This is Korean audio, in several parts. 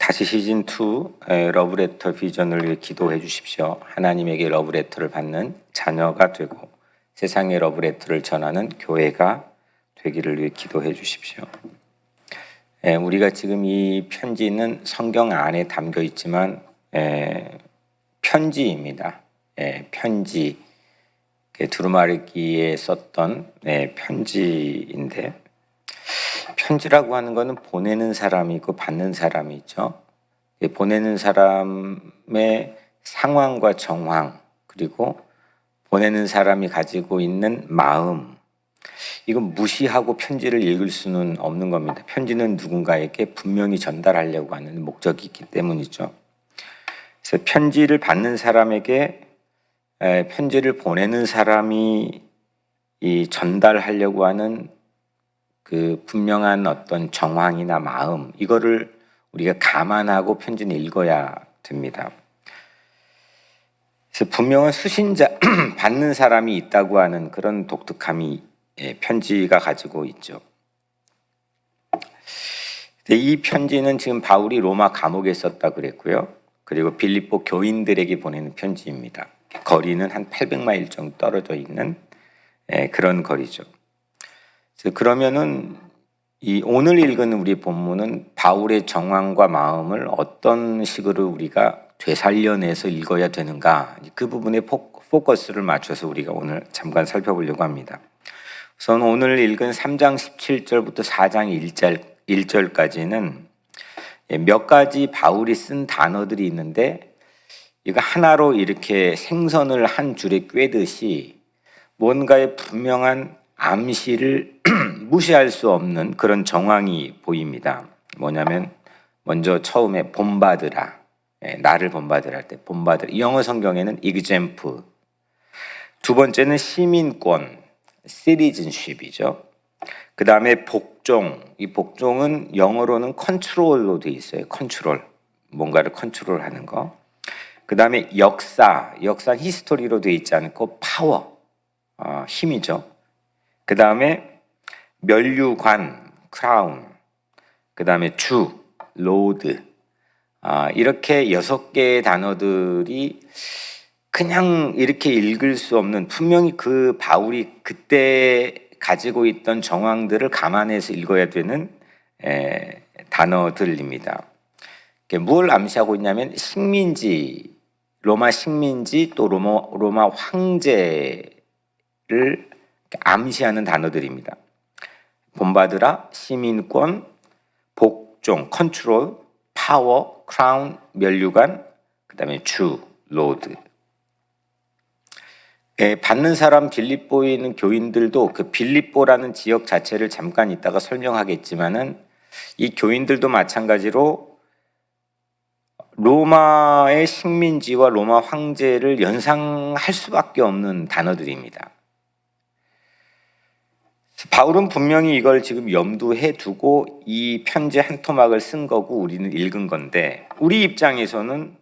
다시 시즌2 러브레터 비전을 위해 기도해 주십시오. 하나님에게 러브레터를 받는 자녀가 되고 세상의 러브레터를 전하는 교회가 되기를 위해 기도해 주십시오. 우리가 지금 이 편지는 성경 안에 담겨 있지만 편지입니다. 편지, 두루마리기에 썼던 편지인데, 편지라고 하는 것은 보내는 사람이 있고 받는 사람이 있죠. 보내는 사람의 상황과 정황, 그리고 보내는 사람이 가지고 있는 마음, 이건 무시하고 편지를 읽을 수는 없는 겁니다. 편지는 누군가에게 분명히 전달하려고 하는 목적이 있기 때문이죠. 그래서 편지를 받는 사람에게 편지를 보내는 사람이 이 전달하려고 하는 그 분명한 어떤 정황이나 마음, 이거를 우리가 감안하고 편지는 읽어야 됩니다. 그래서 분명한 수신자, 받는 사람이 있다고 하는 그런 독특함이 편지가 가지고 있죠. 이 편지는 지금 바울이 로마 감옥에 썼다 그랬고요. 그리고 빌립보 교인들에게 보내는 편지입니다. 거리는 한 800마일 정도 떨어져 있는 그런 거리죠. 그러면은 이 오늘 읽은 우리 본문은 바울의 정황과 마음을 어떤 식으로 우리가 되살려내서 읽어야 되는가, 그 부분에 포커스를 맞춰서 우리가 오늘 잠깐 살펴보려고 합니다. 우선 오늘 읽은 3장 17절부터 4장 1절까지는 몇 가지 바울이 쓴 단어들이 있는데, 이거 하나로 이렇게 생선을 한 줄에 꿰듯이 뭔가의 분명한 암시를 무시할 수 없는 그런 정황이 보입니다. 뭐냐면 먼저 처음에 본받으라, 나를 본받으라 할 때 본받으라, 영어 성경에는 example. 두 번째는 시민권, citizenship이죠. 그 다음에 복종, 이 복종은 영어로는 컨트롤로 돼 있어요. 컨트롤, 뭔가를 컨트롤하는 거. 그 다음에 역사, 히스토리로 돼 있지 않고 파워, 힘이죠. 그 다음에 면류관, 크라운, 그 다음에 주, 로드, 이렇게 6개의 단어들이 그냥 이렇게 읽을 수 없는, 분명히 그 바울이 그때 가지고 있던 정황들을 감안해서 읽어야 되는 단어들입니다. 뭘 암시하고 있냐면 식민지, 로마 식민지, 또 로마 황제를 암시하는 단어들입니다. 본받으라, 시민권, 복종, 컨트롤, 파워, 크라운, 면류관, 그 다음에 주, 로드. 받는 사람 빌립보에 있는 교인들도 그 빌립보라는 지역 자체를 잠깐 이따가 설명하겠지만은, 이 교인들도 마찬가지로 로마의 식민지와 로마 황제를 연상할 수밖에 없는 단어들입니다. 바울은 분명히 이걸 지금 염두해 두고 이 편지 한 토막을 쓴 거고 우리는 읽은 건데, 우리 입장에서는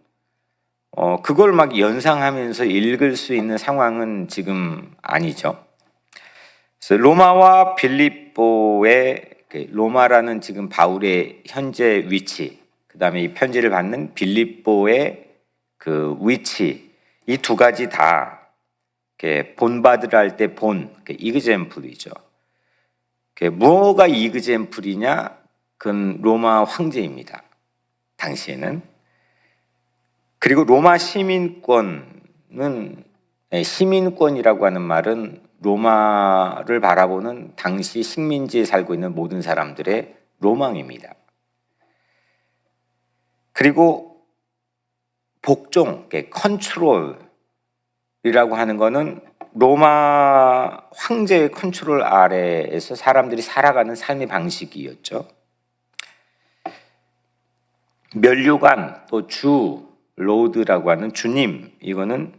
그걸 막 연상하면서 읽을 수 있는 상황은 지금 아니죠. 그래서 로마와 빌립보의, 로마라는 지금 바울의 현재 위치, 그 다음에 이 편지를 받는 빌립보의 그 위치, 이 두 가지 다 본받으라 할 때 본, 이그젬플이죠. 뭐가 이그젬플이냐? 그건 로마 황제입니다. 당시에는. 그리고 로마 시민권은, 시민권이라고 하는 말은 로마를 바라보는 당시 식민지에 살고 있는 모든 사람들의 로망입니다. 그리고 복종, 컨트롤이라고 하는 것은 로마 황제의 컨트롤 아래에서 사람들이 살아가는 삶의 방식이었죠. 면류관, 또 주, 로드라고 하는 주님, 이거는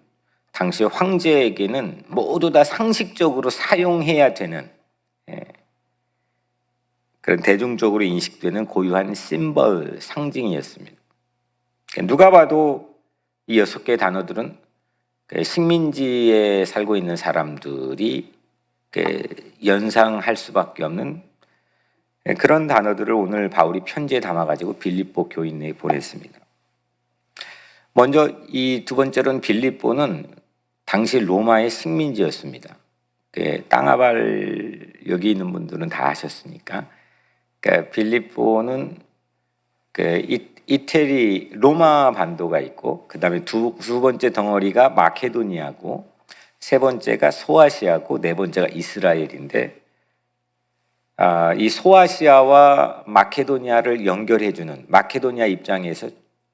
당시 황제에게는 모두 다 상식적으로 사용해야 되는, 그런 대중적으로 인식되는 고유한 심벌, 상징이었습니다. 누가 봐도 이 6개의 단어들은 식민지에 살고 있는 사람들이 연상할 수밖에 없는 그런 단어들을 오늘 바울이 편지에 담아가지고 빌립보 교인에게 보냈습니다. 먼저 이 두 번째로는 빌립보는 당시 로마의 식민지였습니다. 땅아발 여기 있는 분들은 다 아셨으니까. 그러니까 빌립보는 이태리 로마 반도가 있고, 그 다음에 두 번째 덩어리가 마케도니아고, 세 번째가 소아시아고, 네 번째가 이스라엘인데, 이 소아시아와 마케도니아를 연결해주는, 마케도니아 입장에서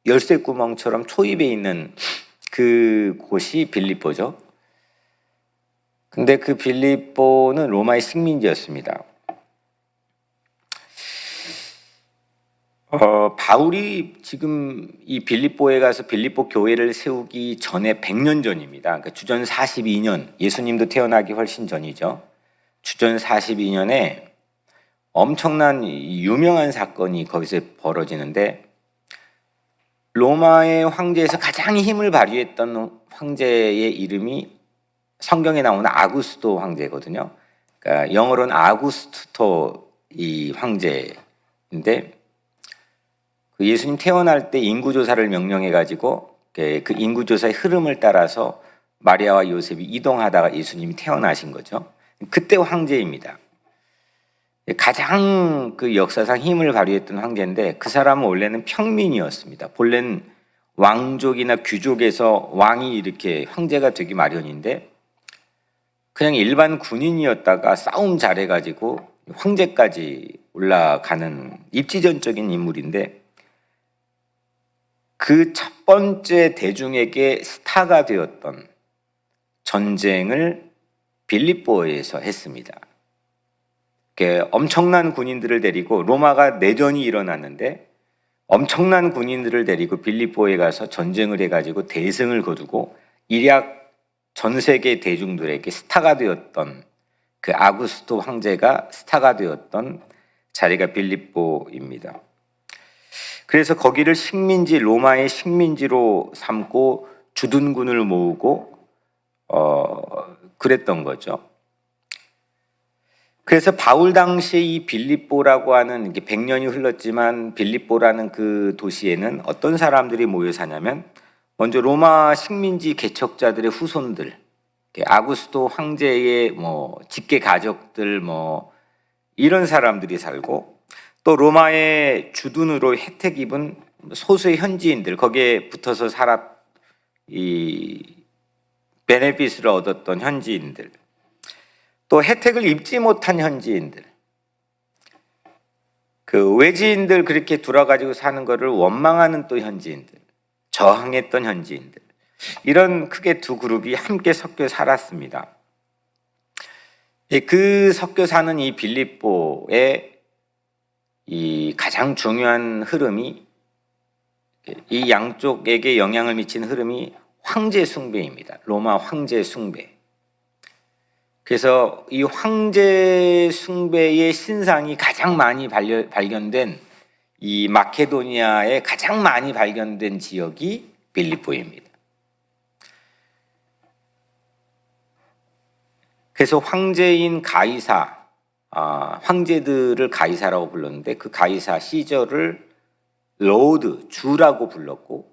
열쇠구멍처럼 초입에 있는 그 곳이 빌립보죠. 근데 그 빌립보는 로마의 식민지였습니다. 바울이 지금 이 빌립보에 가서 빌립보 교회를 세우기 전에 100년 전입니다. 그러니까 주전 42년, 예수님도 태어나기 훨씬 전이죠. 주전 42년에 엄청난 유명한 사건이 거기서 벌어지는데, 로마의 황제에서 가장 힘을 발휘했던 황제의 이름이 성경에 나오는 아구스도 황제거든요. 그러니까 영어로는 아구스토 이 황제인데, 그 예수님 태어날 때 인구조사를 명령해가지고 그 인구조사의 흐름을 따라서 마리아와 요셉이 이동하다가 예수님이 태어나신 거죠. 그때 황제입니다. 가장 그 역사상 힘을 발휘했던 황제인데, 그 사람은 원래는 평민이었습니다. 본래는 왕족이나 귀족에서 왕이 이렇게 황제가 되기 마련인데, 그냥 일반 군인이었다가 싸움 잘해가지고 황제까지 올라가는 입지전적인 인물인데, 그 첫 번째 대중에게 스타가 되었던 전쟁을 빌립보에서 했습니다. 엄청난 군인들을 데리고, 로마가 내전이 일어났는데 엄청난 군인들을 데리고 빌립보에 가서 전쟁을 해가지고 대승을 거두고 일약 전 세계 대중들에게 스타가 되었던, 그 아구스토 황제가 스타가 되었던 자리가 빌립보입니다. 그래서 거기를 식민지, 로마의 식민지로 삼고 주둔군을 모으고 그랬던 거죠. 그래서 바울 당시에 이 빌립보라고 하는, 이게 100년이 흘렀지만 빌립보라는 그 도시에는 어떤 사람들이 모여 사냐면, 먼저 로마 식민지 개척자들의 후손들, 아구스토 황제의 직계 가족들 이런 사람들이 살고, 또 로마의 주둔으로 혜택 입은 소수의 현지인들, 거기에 붙어서 이 베네핏을 얻었던 현지인들, 또 혜택을 입지 못한 현지인들, 그 외지인들 그렇게 들어가지고 사는 거를 원망하는 또 현지인들, 저항했던 현지인들, 이런 크게 두 그룹이 함께 섞여 살았습니다. 그 섞여 사는 이 빌립보의 이 가장 중요한 흐름이, 이 양쪽에게 영향을 미치는 흐름이 황제 숭배입니다. 로마 황제 숭배. 그래서 이 황제 숭배의 신상이 가장 많이 발견된, 이 마케도니아에 가장 많이 발견된 지역이 빌립보입니다. 그래서 황제인 가이사, 황제들을 가이사라고 불렀는데, 그 가이사 시절을 로드, 주라고 불렀고,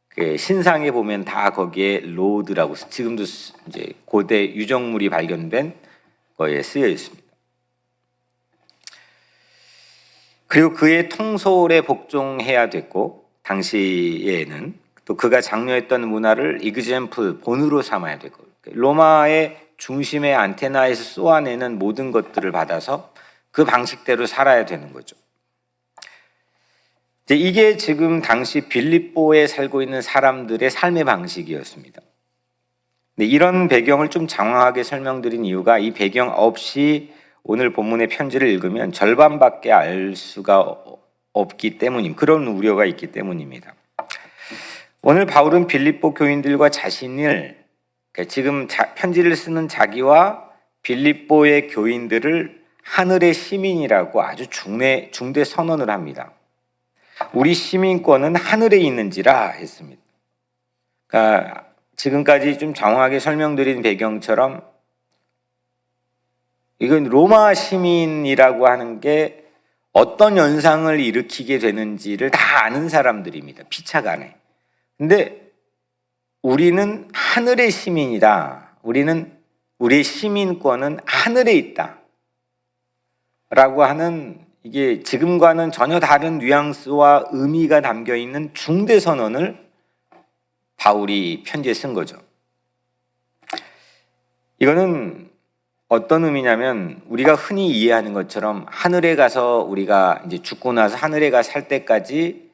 그 신상에 보면 다 거기에 로드라고, 지금도 이제 고대 유적물이 발견된 거에 쓰여 있습니다. 그리고 그의 통솔에 복종해야 됐고, 당시에는 또 그가 장려했던 문화를 이그젬플, 본으로 삼아야 되고, 로마의 중심의 안테나에서 쏘아내는 모든 것들을 받아서 그 방식대로 살아야 되는 거죠. 이게 지금 당시 빌립보에 살고 있는 사람들의 삶의 방식이었습니다. 근데 이런 배경을 좀 장황하게 설명드린 이유가, 이 배경 없이 오늘 본문의 편지를 읽으면 절반밖에 알 수가 없기 때문입니다. 그런 우려가 있기 때문입니다. 오늘 바울은 빌립보 교인들과 자신을, 지금 편지를 쓰는 자기와 빌립보의 교인들을 하늘의 시민이라고 아주 중대 선언을 합니다. 우리 시민권은 하늘에 있는지라 했습니다. 그러니까 지금까지 좀 장황하게 설명드린 배경처럼, 이건 로마 시민이라고 하는 게 어떤 현상을 일으키게 되는지를 다 아는 사람들입니다. 피차간에. 근데 우리는 하늘의 시민이다. 우리의 시민권은 하늘에 있다. 라고 하는, 이게 지금과는 전혀 다른 뉘앙스와 의미가 담겨 있는 중대 선언을 바울이 편지에 쓴 거죠. 이거는 어떤 의미냐면, 우리가 흔히 이해하는 것처럼 하늘에 가서 우리가 이제 죽고 나서 하늘에 가 살 때까지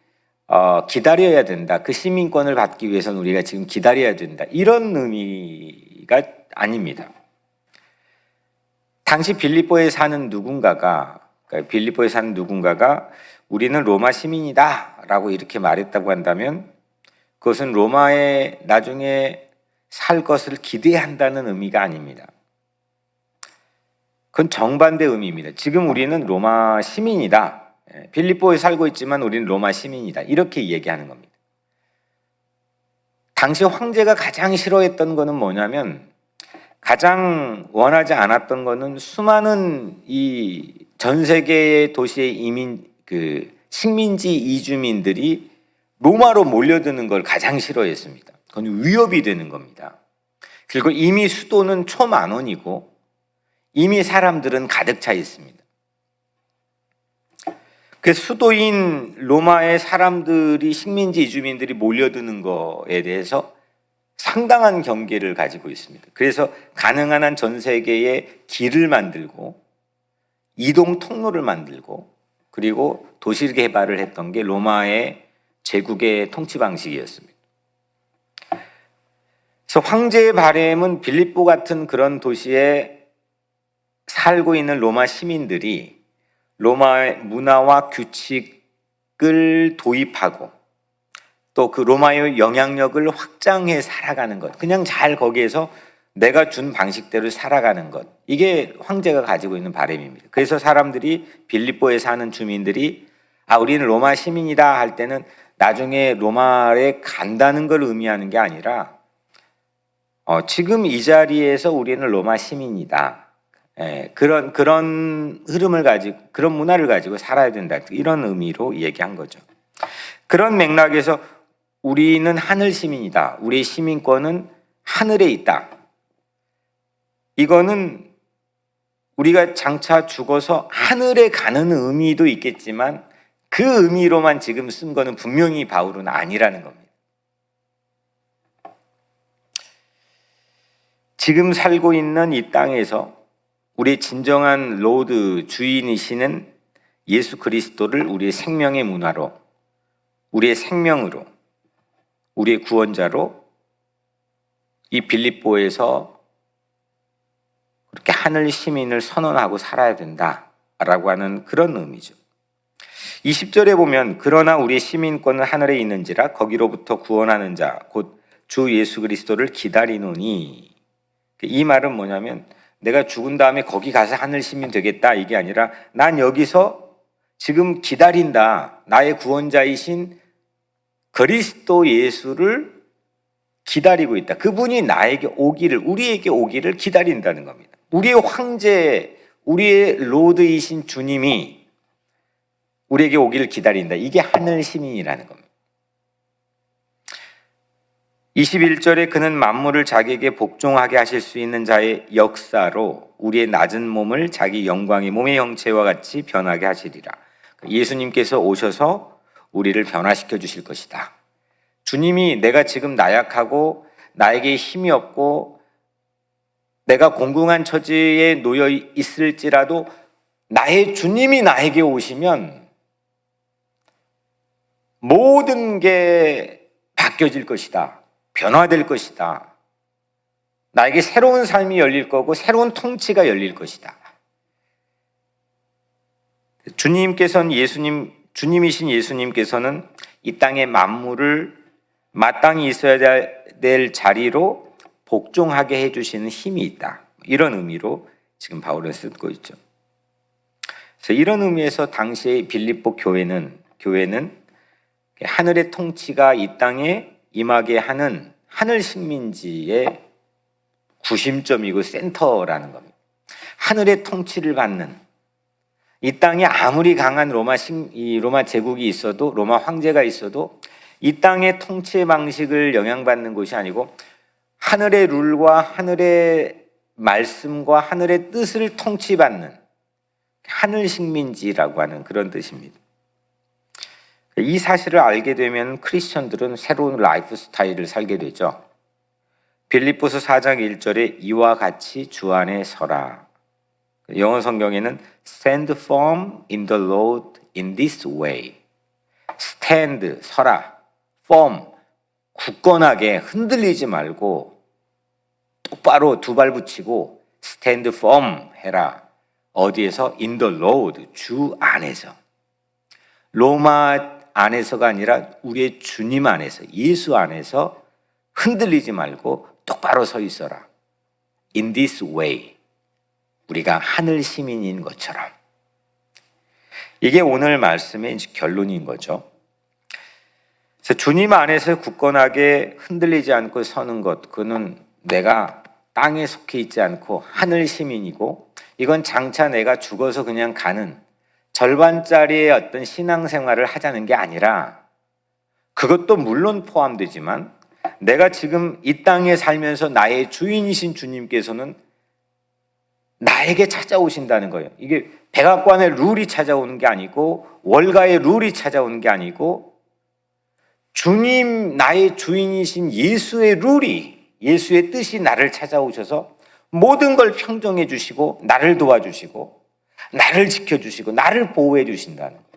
기다려야 된다. 그 시민권을 받기 위해서는 우리가 지금 기다려야 된다. 이런 의미가 아닙니다. 당시 빌립보에 사는 누군가가 우리는 로마 시민이다 라고 이렇게 말했다고 한다면, 그것은 로마에 나중에 살 것을 기대한다는 의미가 아닙니다. 그건 정반대 의미입니다. 지금 우리는 로마 시민이다. 빌립보에 살고 있지만 우리는 로마 시민이다. 이렇게 얘기하는 겁니다. 당시 황제가 가장 싫어했던 거는 뭐냐면, 가장 원하지 않았던 거는 수많은 이 전 세계의 도시의 식민지 이주민들이 로마로 몰려드는 걸 가장 싫어했습니다. 그건 위협이 되는 겁니다. 그리고 이미 수도는 초만원이고 이미 사람들은 가득 차 있습니다. 그 수도인 로마의 사람들이, 식민지 이주민들이 몰려드는 거에 대해서 상당한 경계를 가지고 있습니다. 그래서 가능한 한 전 세계에 길을 만들고 이동 통로를 만들고, 그리고 도시 개발을 했던 게 로마의 제국의 통치 방식이었습니다. 그래서 황제의 바람은 빌립보 같은 그런 도시에 살고 있는 로마 시민들이 로마의 문화와 규칙을 도입하고 또 그 로마의 영향력을 확장해 살아가는 것, 그냥 잘 거기에서 내가 준 방식대로 살아가는 것, 이게 황제가 가지고 있는 바람입니다. 그래서 사람들이, 빌립보에 사는 주민들이 우리는 로마 시민이다 할 때는 나중에 로마에 간다는 걸 의미하는 게 아니라 지금 이 자리에서 우리는 로마 시민이다. 그런 흐름을 가지고, 그런 문화를 가지고 살아야 된다. 이런 의미로 얘기한 거죠. 그런 맥락에서 우리는 하늘 시민이다. 우리의 시민권은 하늘에 있다. 이거는 우리가 장차 죽어서 하늘에 가는 의미도 있겠지만 그 의미로만 지금 쓴 거는 분명히 바울은 아니라는 겁니다. 지금 살고 있는 이 땅에서 우리의 진정한 로드, 주인이시는 예수 그리스도를 우리의 생명의 문화로, 우리의 생명으로, 우리의 구원자로 이 빌립보에서 그렇게 하늘 시민을 선언하고 살아야 된다라고 하는 그런 의미죠. 20절에 보면, 그러나 우리의 시민권은 하늘에 있는지라 거기로부터 구원하는 자 곧 주 예수 그리스도를 기다리노니. 이 말은 뭐냐면, 내가 죽은 다음에 거기 가서 하늘 시민 되겠다 이게 아니라, 난 여기서 지금 기다린다. 나의 구원자이신 그리스도 예수를 기다리고 있다. 그분이 나에게 오기를, 우리에게 오기를 기다린다는 겁니다. 우리의 황제, 우리의 로드이신 주님이 우리에게 오기를 기다린다. 이게 하늘 시민이라는 겁니다. 21절에 그는 만물을 자기에게 복종하게 하실 수 있는 자의 역사로 우리의 낮은 몸을 자기 영광의 몸의 형체와 같이 변하게 하시리라. 예수님께서 오셔서 우리를 변화시켜 주실 것이다. 주님이, 내가 지금 나약하고 나에게 힘이 없고 내가 공공한 처지에 놓여 있을지라도 나의 주님이 나에게 오시면 모든 게 바뀌어질 것이다. 변화될 것이다. 나에게 새로운 삶이 열릴 거고 새로운 통치가 열릴 것이다. 주님이신 예수님께서는 이 땅의 만물을 마땅히 있어야 될 자리로 복종하게 해주시는 힘이 있다. 이런 의미로 지금 바울은 쓰고 있죠. 그래서 이런 의미에서 당시의 빌립보 교회는 하늘의 통치가 이 땅에 임하게 하는 하늘 식민지의 구심점이고 센터라는 겁니다. 하늘의 통치를 받는, 이 땅에 아무리 강한 로마 제국이 있어도, 로마 황제가 있어도 이 땅의 통치 방식을 영향받는 것이 아니고 하늘의 룰과 하늘의 말씀과 하늘의 뜻을 통치받는 하늘 식민지라고 하는 그런 뜻입니다. 이 사실을 알게 되면 크리스천들은 새로운 라이프 스타일을 살게 되죠. 빌립보서 4장 1절에 이와 같이 주 안에 서라. 영어 성경에는 stand firm in the Lord in this way. stand, 서라. firm, 굳건하게 흔들리지 말고 똑바로 두 발 붙이고 stand firm 해라. 어디에서? in the Lord, 주 안에서. 로마 안에서가 아니라 우리의 주님 안에서, 예수 안에서 흔들리지 말고 똑바로 서 있어라. in this way. 우리가 하늘 시민인 것처럼. 이게 오늘 말씀의 결론인 거죠. 그래서 주님 안에서 굳건하게 흔들리지 않고 서는 것, 그는 내가 땅에 속해 있지 않고 하늘 시민이고, 이건 장차 내가 죽어서 그냥 가는 절반짜리의 어떤 신앙생활을 하자는 게 아니라, 그것도 물론 포함되지만 내가 지금 이 땅에 살면서 나의 주인이신 주님께서는 나에게 찾아오신다는 거예요. 이게 백악관의 룰이 찾아오는 게 아니고 월가의 룰이 찾아오는 게 아니고 주님, 나의 주인이신 예수의 룰이, 예수의 뜻이 나를 찾아오셔서 모든 걸 평정해 주시고 나를 도와주시고 나를 지켜주시고 나를 보호해 주신다는 거예요.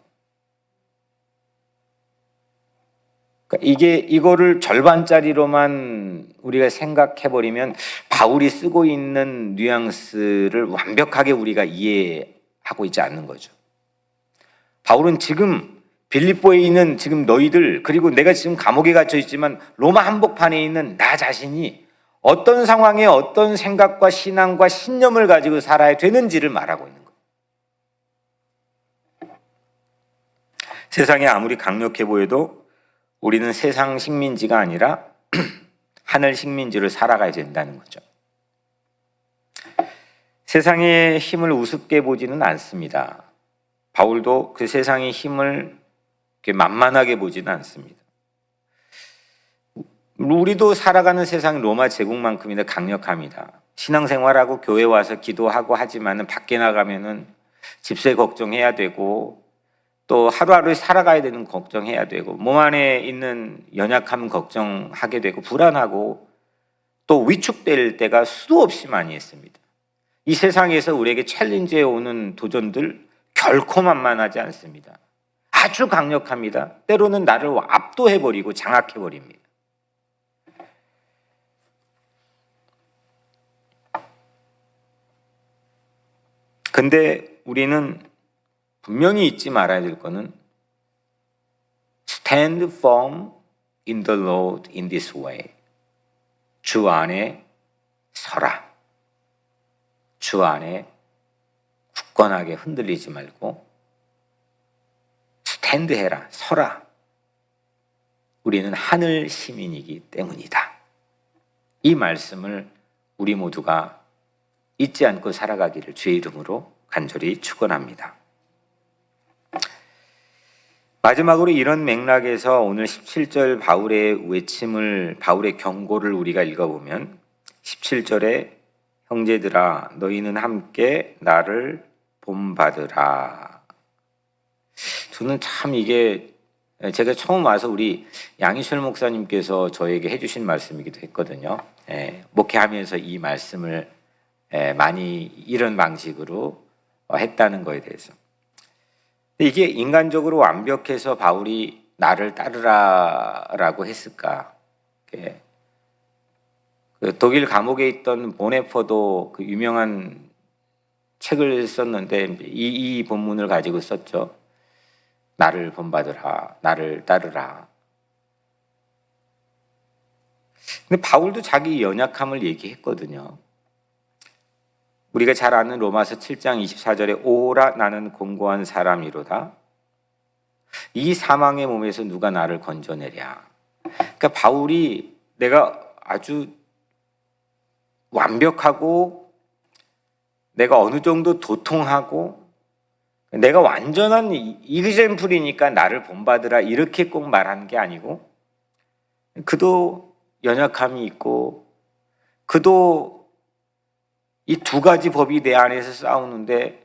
그러니까 이거를 절반짜리로만 우리가 생각해버리면 바울이 쓰고 있는 뉘앙스를 완벽하게 우리가 이해하고 있지 않는 거죠. 바울은 지금 빌립보에 있는 지금 너희들, 그리고 내가 지금 감옥에 갇혀 있지만 로마 한복판에 있는 나 자신이 어떤 상황에 어떤 생각과 신앙과 신념을 가지고 살아야 되는지를 말하고 있는 거예요. 세상이 아무리 강력해 보여도 우리는 세상 식민지가 아니라 하늘 식민지를 살아가야 된다는 거죠. 세상의 힘을 우습게 보지는 않습니다. 바울도 그 세상의 힘을 만만하게 보지는 않습니다. 우리도 살아가는 세상이 로마 제국만큼이나 강력합니다. 신앙생활하고 교회 와서 기도하고 하지만은 밖에 나가면은 집세 걱정해야 되고 또 하루하루 살아가야 되는 걱정해야 되고 몸 안에 있는 연약함 걱정하게 되고 불안하고 또 위축될 때가 수도 없이 많이 있습니다. 이 세상에서 우리에게 챌린지해 오는 도전들 결코 만만하지 않습니다. 아주 강력합니다. 때로는 나를 압도해버리고 장악해버립니다. 근데 우리는 분명히 잊지 말아야 될 거는 stand firm in the Lord in this way. 주 안에 서라. 주 안에 굳건하게 흔들리지 말고 스탠드 해라. 서라. 우리는 하늘 시민이기 때문이다. 이 말씀을 우리 모두가 잊지 않고 살아가기를 주의 이름으로 간절히 축원합니다. 마지막으로 이런 맥락에서 오늘 17절 바울의 외침을, 바울의 경고를 우리가 읽어보면 17절에 형제들아 너희는 함께 나를 본받으라. 저는 참 이게 제가 처음 와서 우리 양희철 목사님께서 저에게 해주신 말씀이기도 했거든요. 목회하면서 이 말씀을 많이 이런 방식으로 했다는 거에 대해서. 이게 인간적으로 완벽해서 바울이 나를 따르라라고 했을까? 그 독일 감옥에 있던 보네퍼도 그 유명한 책을 썼는데 이 본문을 가지고 썼죠. 나를 본받으라, 나를 따르라. 근데 바울도 자기 연약함을 얘기했거든요. 우리가 잘 아는 로마서 7장 24절에 오라 나는 공고한 사람이로다. 이 사망의 몸에서 누가 나를 건져내랴. 그러니까 바울이 내가 아주 완벽하고 내가 어느 정도 도통하고 내가 완전한 이그젠플이니까 나를 본받으라 이렇게 꼭 말하는 게 아니고, 그도 연약함이 있고 그도 이 두 가지 법이 내 안에서 싸우는데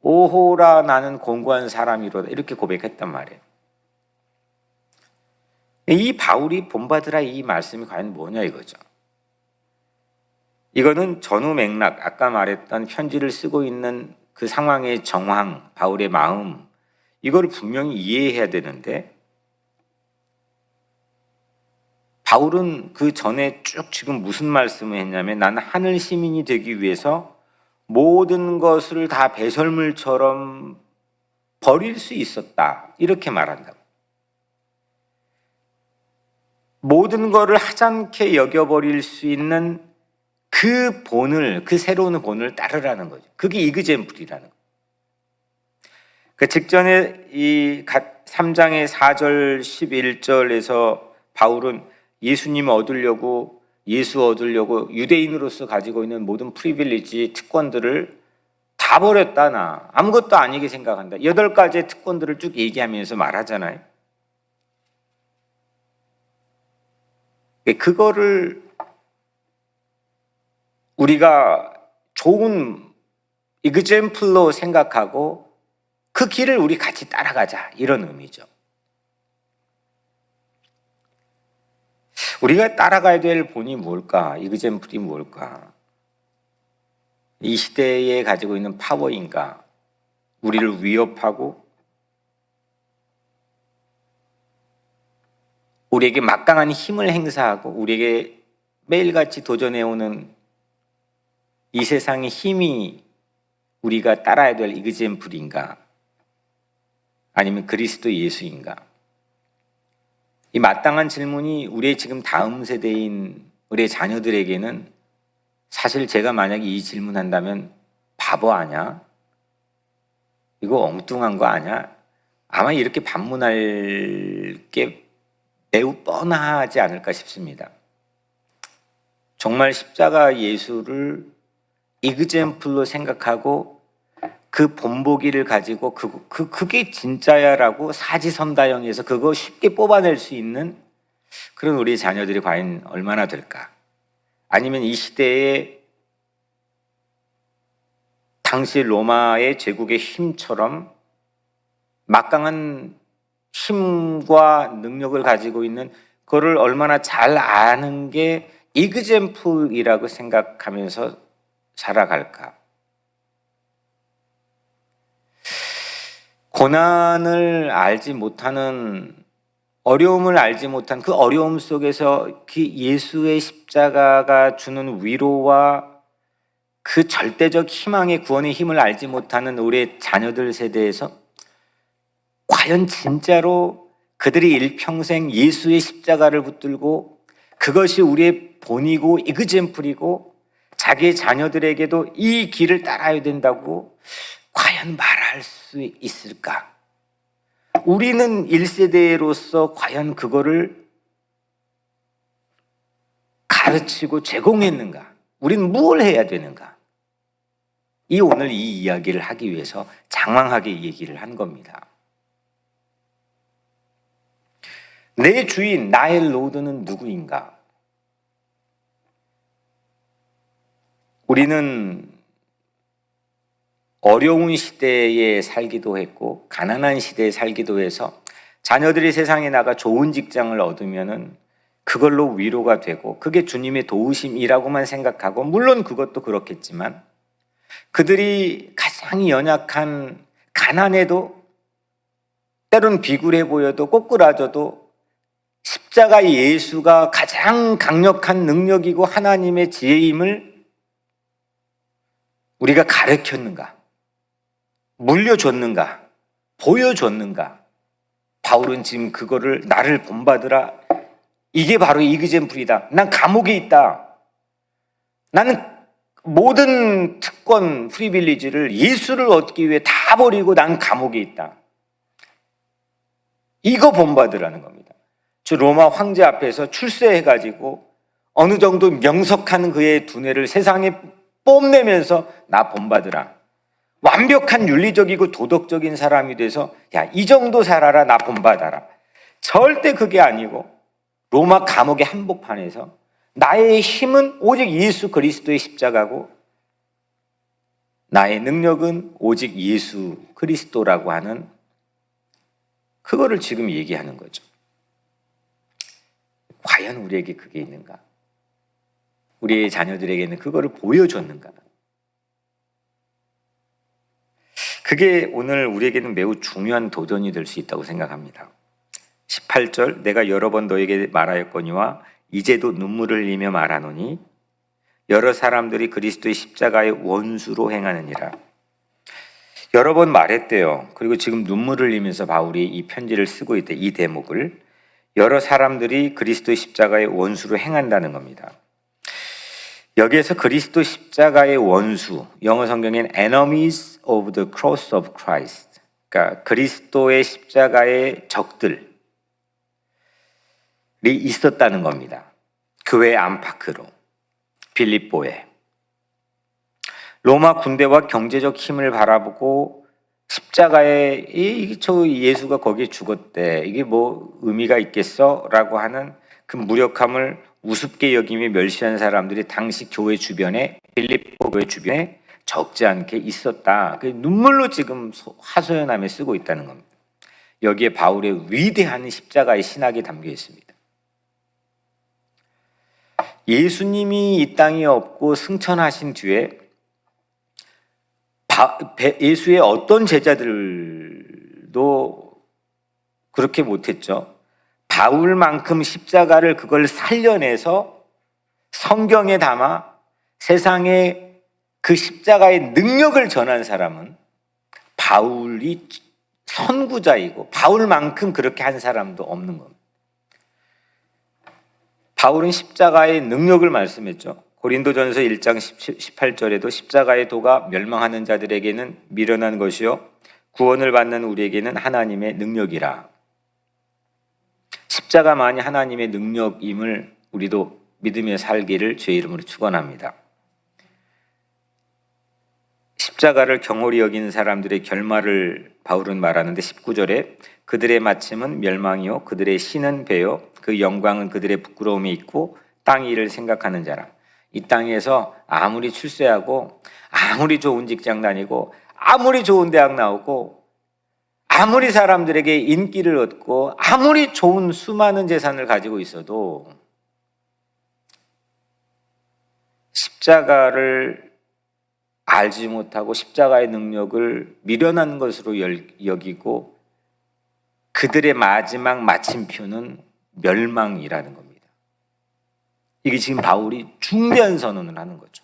오호라 나는 공고한 사람이로다 이렇게 고백했단 말이에요. 이 바울이 본받으라 이 말씀이 과연 뭐냐 이거죠. 이거는 전후 맥락, 아까 말했던 편지를 쓰고 있는 그 상황의 정황, 바울의 마음, 이거를 분명히 이해해야 되는데, 바울은 그 전에 쭉 지금 무슨 말씀을 했냐면, 나는 하늘 시민이 되기 위해서 모든 것을 다 배설물처럼 버릴 수 있었다 이렇게 말한다고. 모든 것을 하찮게 여겨버릴 수 있는 그 본을, 그 새로운 본을 따르라는 거죠. 그게 이그젠플이라는 거예요. 그 직전에 이 3장의 4절 11절에서 바울은 예수님을 얻으려고, 예수 얻으려고 유대인으로서 가지고 있는 모든 프리빌리지, 특권들을 다 버렸다, 나 아무것도 아니게 생각한다. 8가지의 특권들을 쭉 얘기하면서 말하잖아요. 그거를 우리가 좋은 이그젠플로 생각하고 그 길을 우리 같이 따라가자 이런 의미죠. 우리가 따라가야 될 본이 뭘까? 이그젠플이 뭘까? 이 시대에 가지고 있는 파워인가? 우리를 위협하고 우리에게 막강한 힘을 행사하고 우리에게 매일같이 도전해오는 이 세상의 힘이 우리가 따라야 될 이그젠플인가? 아니면 그리스도 예수인가? 이 마땅한 질문이 우리의 지금 다음 세대인 우리의 자녀들에게는, 사실 제가 만약에 이 질문한다면 바보 아냐? 이거 엉뚱한 거 아냐? 아마 이렇게 반문할 게 매우 뻔하지 않을까 싶습니다. 정말 십자가 예수를 이그젠플로 생각하고 그 본보기를 가지고 그게 진짜야라고 사지선다형에서 그거 쉽게 뽑아낼 수 있는 그런 우리 자녀들이 과연 얼마나 될까? 아니면 이 시대에 당시 로마의 제국의 힘처럼 막강한 힘과 능력을 가지고 있는 그거를 얼마나 잘 아는 게 이그젠플이라고 생각하면서 살아갈까? 고난을 알지 못하는, 어려움을 알지 못한 그 어려움 속에서 그 예수의 십자가가 주는 위로와 그 절대적 희망의 구원의 힘을 알지 못하는 우리 자녀들 세대에서 과연 진짜로 그들이 일평생 예수의 십자가를 붙들고 그것이 우리의 본이고 이그젠플이고 자기의 자녀들에게도 이 길을 따라야 된다고 과연 말할 수 있을까? 우리는 1세대로서 과연 그거를 가르치고 제공했는가? 우리는 무엇을 해야 되는가? 오늘 이 이야기를 하기 위해서 장황하게 얘기를 한 겁니다. 내 주인, 나의 로드는 누구인가? 우리는 어려운 시대에 살기도 했고 가난한 시대에 살기도 해서 자녀들이 세상에 나가 좋은 직장을 얻으면은 그걸로 위로가 되고 그게 주님의 도우심이라고만 생각하고, 물론 그것도 그렇겠지만 그들이 가장 연약한 가난해도 때론 비굴해 보여도 꼬꾸라져도 십자가 예수가 가장 강력한 능력이고 하나님의 지혜임을 우리가 가르쳤는가? 물려줬는가? 보여줬는가? 바울은 지금 그거를 나를 본받으라, 이게 바로 이그젠플이다. 난 감옥에 있다. 나는 모든 특권, 프리빌리지를 예수를 얻기 위해 다 버리고 난 감옥에 있다. 이거 본받으라는 겁니다. 저 로마 황제 앞에서 출세해가지고 어느 정도 명석한 그의 두뇌를 세상에 뽐내면서 나 본받으라. 완벽한 윤리적이고 도덕적인 사람이 돼서 야, 이 정도 살아라, 나 본받아라. 절대 그게 아니고 로마 감옥의 한복판에서 나의 힘은 오직 예수 그리스도의 십자가고 나의 능력은 오직 예수 그리스도라고 하는 그거를 지금 얘기하는 거죠. 과연 우리에게 그게 있는가? 우리의 자녀들에게는 그거를 보여줬는가? 그게 오늘 우리에게는 매우 중요한 도전이 될 수 있다고 생각합니다. 18절 내가 여러 번 너에게 말하였거니와 이제도 눈물을 흘리며 말하노니 여러 사람들이 그리스도의 십자가의 원수로 행하느니라. 여러 번 말했대요. 그리고 지금 눈물을 흘리면서 바울이 이 편지를 쓰고 있대. 이 대목을 여러 사람들이 그리스도의 십자가의 원수로 행한다는 겁니다. 여기에서 그리스도 십자가의 원수, 영어 성경엔 enemies of the cross of Christ, 그러니까 그리스도의 십자가의 적들이 있었다는 겁니다. 교회 안팎으로, 빌립보에. 로마 군대와 경제적 힘을 바라보고 십자가에 저 예수가 거기에 죽었대, 이게 뭐 의미가 있겠어? 라고 하는 그 무력함을 우습게 여기며 멸시한 사람들이 당시 교회 주변에, 빌립보 교회 주변에 적지 않게 있었다. 눈물로 지금 하소연하며 쓰고 있다는 겁니다. 여기에 바울의 위대한 십자가의 신학이 담겨 있습니다. 예수님이 이 땅에 없고 승천하신 뒤에 예수의 어떤 제자들도 그렇게 못했죠. 바울만큼 십자가를 그걸 살려내서 성경에 담아 세상에 그 십자가의 능력을 전한 사람은 바울이 선구자이고 바울만큼 그렇게 한 사람도 없는 겁니다. 바울은 십자가의 능력을 말씀했죠. 고린도전서 1장 18절에도 십자가의 도가 멸망하는 자들에게는 미련한 것이요 구원을 받는 우리에게는 하나님의 능력이라. 십자가만이 하나님의 능력임을 우리도 믿으며 살기를 주의 이름으로 축원합니다. 십자가를 경홀히 여기는 사람들의 결말을 바울은 말하는데 19절에 그들의 마침은 멸망이요 그들의 신은 배요 그 영광은 그들의 부끄러움에 있고 땅 일을 생각하는 자라. 이 땅에서 아무리 출세하고 아무리 좋은 직장 다니고 아무리 좋은 대학 나오고 아무리 사람들에게 인기를 얻고 아무리 좋은 수많은 재산을 가지고 있어도 십자가를 알지 못하고 십자가의 능력을 미련한 것으로 여기고 그들의 마지막 마침표는 멸망이라는 겁니다. 이게 지금 바울이 중대한 선언을 하는 거죠.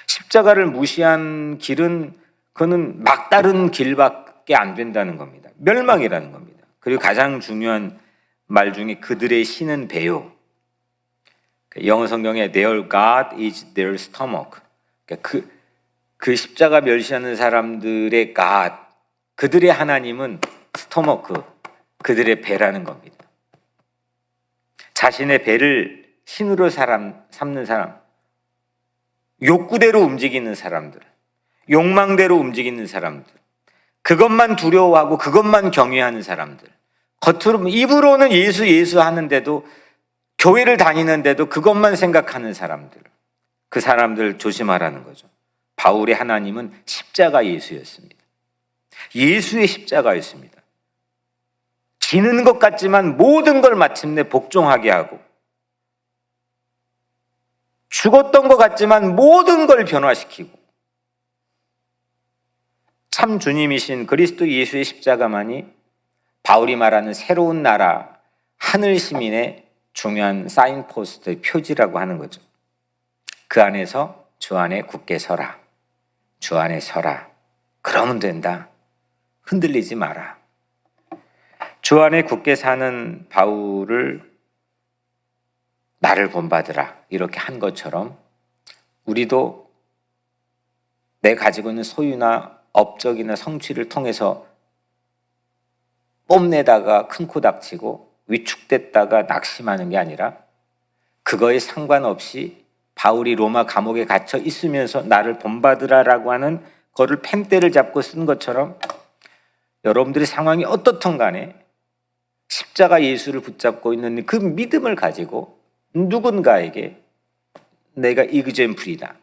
십자가를 무시한 길은 그거는 막다른 길밖에 안 된다는 겁니다. 멸망이라는 겁니다. 그리고 가장 중요한 말 중에 그들의 신은 배요. 영어 성경에 their God is their stomach. 그 십자가 멸시하는 사람들의 God, 그들의 하나님은 스토머크, 그들의 배라는 겁니다. 자신의 배를 신으로 삼는 사람, 욕구대로 움직이는 사람들, 욕망대로 움직이는 사람들, 그것만 두려워하고 그것만 경외하는 사람들, 겉으로 입으로는 예수 하는데도 교회를 다니는데도 그것만 생각하는 사람들, 그 사람들 조심하라는 거죠. 바울의 하나님은 십자가 예수였습니다. 예수의 십자가였습니다. 지는 것 같지만 모든 걸 마침내 복종하게 하고 죽었던 것 같지만 모든 걸 변화시키고 참 주님이신 그리스도 예수의 십자가만이 바울이 말하는 새로운 나라, 하늘 시민의 중요한 사인포스트의 표지라고 하는 거죠. 그 안에서 주 안에 굳게 서라. 주 안에 서라. 그러면 된다. 흔들리지 마라. 주 안에 굳게 사는 바울을 나를 본받으라 이렇게 한 것처럼 우리도 내 가지고 있는 소유나 업적이나 성취를 통해서 뽐내다가 큰 코 닥치고 위축됐다가 낙심하는 게 아니라 그거에 상관없이 바울이 로마 감옥에 갇혀 있으면서 나를 본받으라라고 하는 거를 펜대를 잡고 쓴 것처럼 여러분들의 상황이 어떻든 간에 십자가 예수를 붙잡고 있는 그 믿음을 가지고 누군가에게 내가 이그젠플이다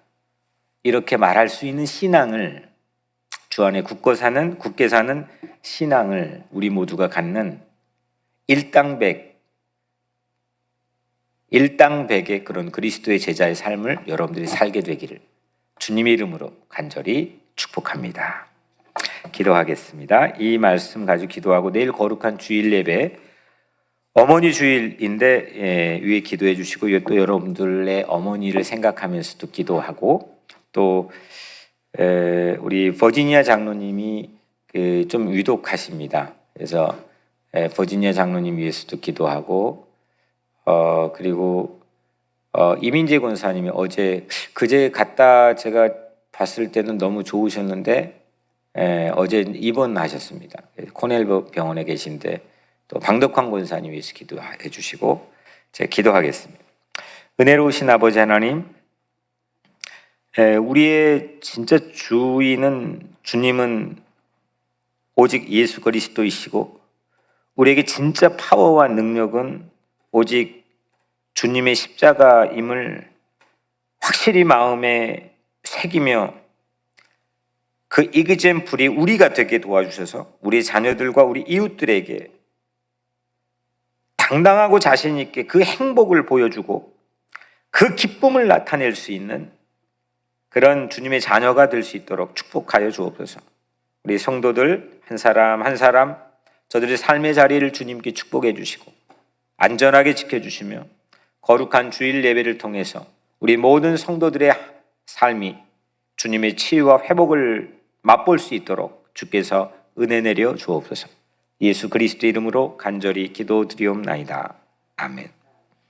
이렇게 말할 수 있는 신앙을, 주 안에 굳게 사는 신앙을 우리 모두가 갖는 일당백의 그런 그리스도의 제자의 삶을 여러분들이 살게 되기를 주님의 이름으로 간절히 축복합니다. 기도하겠습니다. 이 말씀 가지고 기도하고 내일 거룩한 주일 예배, 어머니 주일인데 위에 기도해 주시고 또 여러분들의 어머니를 생각하면서도 기도하고, 또 우리 버지니아 장로님이 좀 위독하십니다. 그래서 버지니아 장로님 위해서도 기도하고, 그리고 이민재 권사님이 그제 갔다 제가 봤을 때는 너무 좋으셨는데 어제 입원하셨습니다. 코넬 병원에 계신데 또 방덕환 권사님 위해서 기도해 주시고 제가 기도하겠습니다. 은혜로우신 아버지 하나님, 우리의 진짜 주님은 오직 예수 그리스도이시고 우리에게 진짜 파워와 능력은 오직 주님의 십자가임을 확실히 마음에 새기며 그 이그젠플이 우리가 되게 도와주셔서 우리 자녀들과 우리 이웃들에게 당당하고 자신 있게 그 행복을 보여주고 그 기쁨을 나타낼 수 있는 그런 주님의 자녀가 될 수 있도록 축복하여 주옵소서. 우리 성도들 한 사람 한 사람 저들의 삶의 자리를 주님께 축복해 주시고 안전하게 지켜주시며 거룩한 주일 예배를 통해서 우리 모든 성도들의 삶이 주님의 치유와 회복을 맛볼 수 있도록 주께서 은혜 내려 주옵소서. 예수 그리스도 이름으로 간절히 기도드리옵나이다. 아멘.